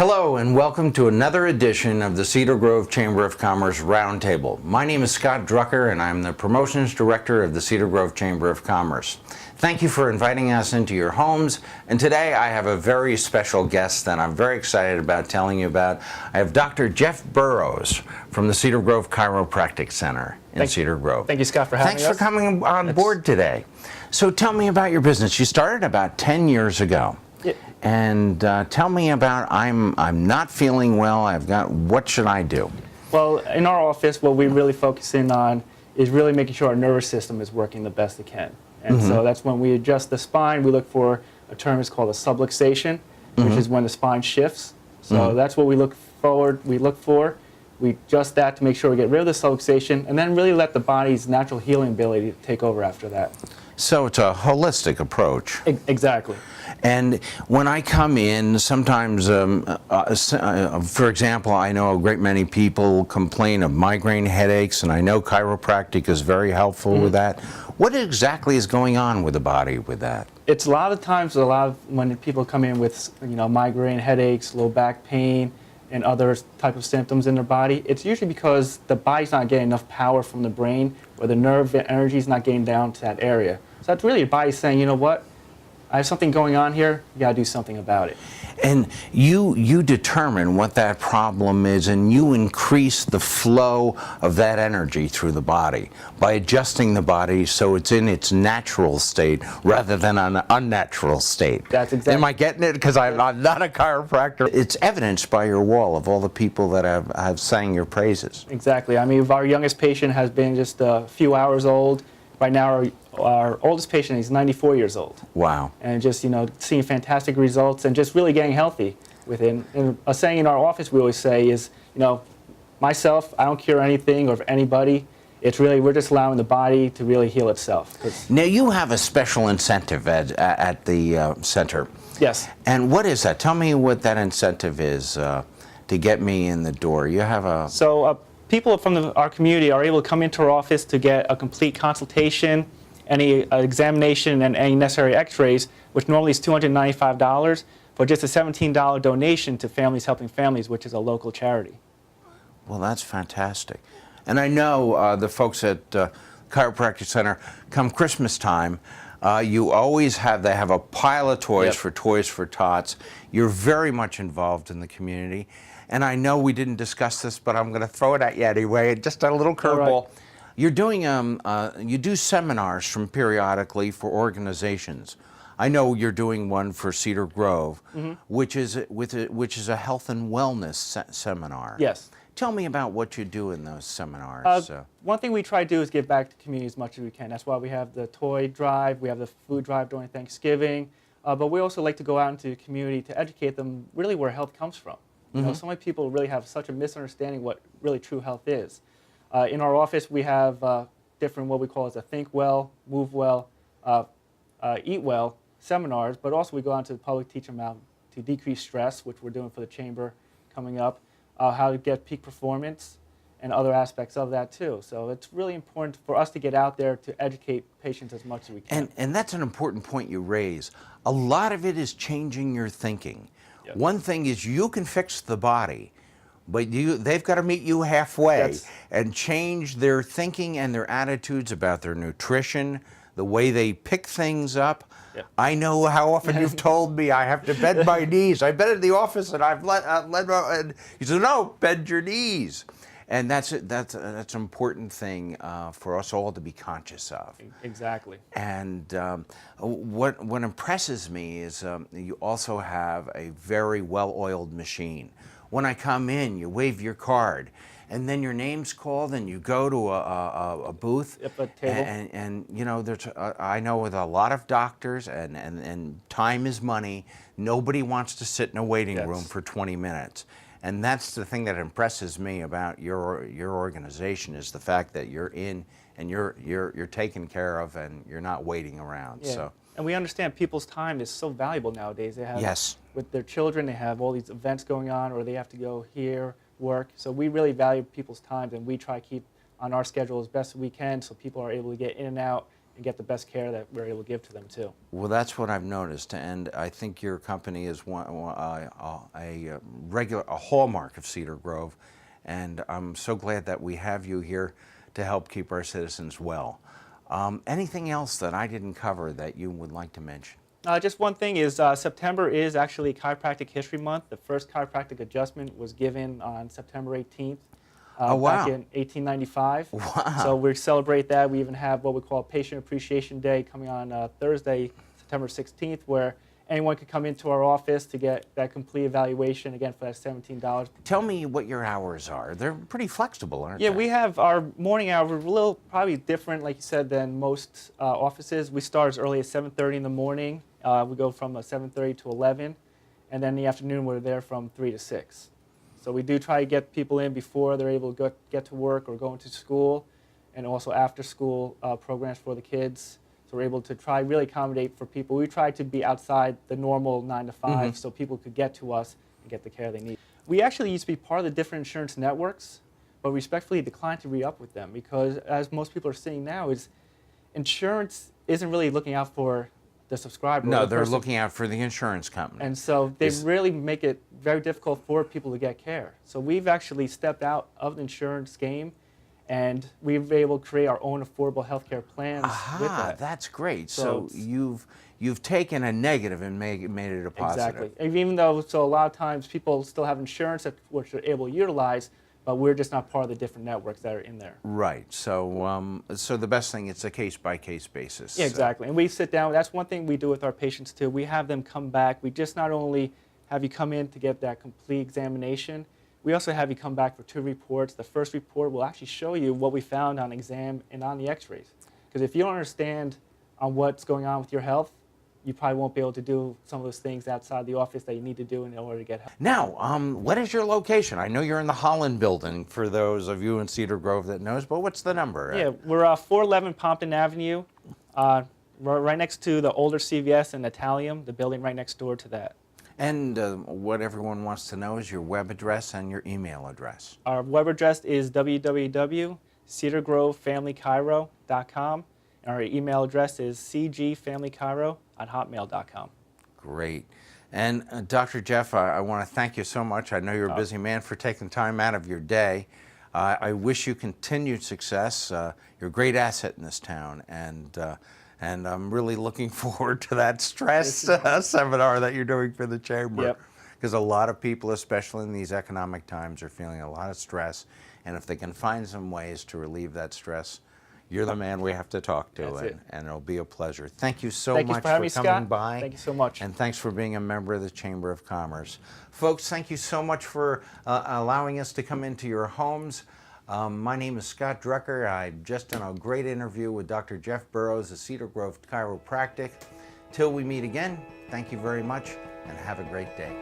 Hello and welcome to another edition of the Cedar Grove Chamber of Commerce Roundtable. My name is Scott Drucker and I'm the Promotions Director of the Cedar Grove Chamber of Commerce. Thank you for inviting us into your homes, and today I have a very special guest that I'm very excited about telling you about. I have Dr. Jeff Burrows from the Cedar Grove Chiropractic Center in Cedar Grove. Thank you, Scott, for having us. Thanks for coming on board today. So tell me about your business. You started about 10 years ago. Yeah. And tell me about, I'm not feeling well, what should I do? Well, in our office, what we really focus in on is really making sure our nervous system is working the best it can. And so that's when we adjust the spine. We look for a term is called a subluxation, which is when the spine shifts. So that's what we look for. We adjust that to make sure we get rid of the subluxation, and then really let the body's natural healing ability take over after that. So it's a holistic approach. Exactly. And when I come in, sometimes, for example, I know a great many people complain of migraine headaches, and I know chiropractic is very helpful with that. What exactly is going on with the body with that? It's a lot of times, when people come in with, migraine headaches, low back pain, and other type of symptoms in their body, it's usually because the body's not getting enough power from the brain, or the nerve energy is not getting down to that area. So that's really your body saying, you know what, I have something going on here, you gotta do something about it. And you determine what that problem is, and you increase the flow of that energy through the body by adjusting the body so it's in its natural state rather than an unnatural state. That's exactly. Am I getting it? Because I'm not a chiropractor. It's evidenced by your wall of all the people that have sang your praises. Exactly. I mean, if our youngest patient has been just a few hours old, right now our oldest patient is 94 years old. Wow. And just, seeing fantastic results and just really getting healthy within. And a saying in our office we always say is, myself, I don't cure anything or anybody. It's really, we're just allowing the body to really heal itself. Now you have a special incentive at the center. Yes. And what is that? Tell me what that incentive is to get me in the door. You have a... So people from our community are able to come into our office to get a complete consultation, any examination, and any necessary x-rays, which normally is $295, for just a $17 donation to Families Helping Families, which is a local charity. Well, that's fantastic. And I know the folks at Chiropractic Center, come Christmas time, you always have a pile of toys for Toys for Tots. You're very much involved in the community. And I know we didn't discuss this, but I'm going to throw it at you anyway, just a little curveball. Right. You're doing, you do seminars periodically for organizations. I know you're doing one for Cedar Grove, which is a health and wellness seminar. Yes. Tell me about what you do in those seminars. One thing we try to do is give back to the community as much as we can. That's why we have the toy drive, we have the food drive during Thanksgiving, but we also like to go out into the community to educate them really where health comes from. So many people really have such a misunderstanding what really true health is. In our office, we have different what we call as a Think Well, Move Well, Eat Well seminars, but also we go out to the public, teach them how to decrease stress, which we're doing for the chamber coming up, how to get peak performance, and other aspects of that too. So it's really important for us to get out there to educate patients as much as we can. And that's an important point you raise. A lot of it is changing your thinking. Yep. One thing is you can fix the body, but they've got to meet you halfway and change their thinking and their attitudes about their nutrition, the way they pick things up. Yep. I know how often you've told me I have to bend my knees. I've been in the office and I've and you said, no, bend your knees. And that's an important thing for us all to be conscious of. Exactly. And what impresses me is you also have a very well-oiled machine. When I come in, you wave your card, and then your name's called, and you go to a booth. Yep, a table. And there's I know with a lot of doctors, and time is money. Nobody wants to sit in a waiting room for 20 minutes. And that's the thing that impresses me about your organization, is the fact that you're in and you're taken care of and you're not waiting around. Yeah. So. And we understand people's time is so valuable nowadays. They have with their children, they have all these events going on, or they have to go here, work. So we really value people's time, and we try to keep on our schedule as best as we can so people are able to get in and out and get the best care that we're able to give to them too. Well, that's what I've noticed, and I think your company is a hallmark of Cedar Grove, and I'm so glad that we have you here to help keep our citizens well. Anything else that I didn't cover that you would like to mention? Just one thing is September is actually Chiropractic History Month. The first chiropractic adjustment was given on September 18th. Oh, wow. Back in 1895. Wow. So we celebrate that. We even have what we call Patient Appreciation Day coming on Thursday, September 16th, where anyone could come into our office to get that complete evaluation, again, for that $17. Tell me what your hours are. They're pretty flexible, aren't they? Yeah, we have our morning hours a little probably different, like you said, than most offices. We start as early as 7:30 in the morning. We go from 7:30 to 11, and then in the afternoon we're there from 3 to 6. So we do try to get people in before they're able to get to work or go into school, and also after school programs for the kids. So we're able to try really accommodate for people. We try to be outside the normal 9 to 5 so people could get to us and get the care they need. We actually used to be part of the different insurance networks, but respectfully declined to re-up with them because, as most people are seeing now, is insurance isn't really looking out for the subscriber. No, they're looking out for the insurance company. And so they really make it very difficult for people to get care. So we've actually stepped out of the insurance game, and we've been able to create our own affordable healthcare plans with that. That's great. So So you've taken a negative and made it a positive. Exactly. And even though, so a lot of times people still have insurance which they're able to utilize, but we're just not part of the different networks that are in there. Right. So so the best thing, it's a case-by-case basis. Yeah, exactly. And we sit down. That's one thing we do with our patients too. We have them come back. We just not only have you come in to get that complete examination, we also have you come back for 2 reports. The first report will actually show you what we found on exam and on the x-rays. Because if you don't understand on what's going on with your health, you probably won't be able to do some of those things outside the office that you need to do in order to get help. Now, what is your location? I know you're in the Holland building, for those of you in Cedar Grove that knows, but what's the number? Yeah, we're 411 Pompton Avenue, right next to the older CVS and Italium, the building right next door to that. And what everyone wants to know is your web address and your email address. Our web address is www.cedargrovefamilychiro.com, and our email address is cgfamilychiro@hotmail.com. Great. And Dr. Jeff, I want to thank you so much. I know you're a busy man, for taking time out of your day. I wish you continued success. You're a great asset in this town, and I'm really looking forward to that stress seminar that you're doing for the chamber. Yep. Because a lot of people, especially in these economic times, are feeling a lot of stress, and if they can find some ways to relieve that stress, you're the man we have to talk to, and it'll be a pleasure. Thank you so much for coming by. Thank you so much. And thanks for being a member of the Chamber of Commerce. Folks, thank you so much for allowing us to come into your homes. My name is Scott Drucker. I've just done a great interview with Dr. Jeff Burrows of Cedar Grove Chiropractic. Till we meet again, thank you very much, and have a great day.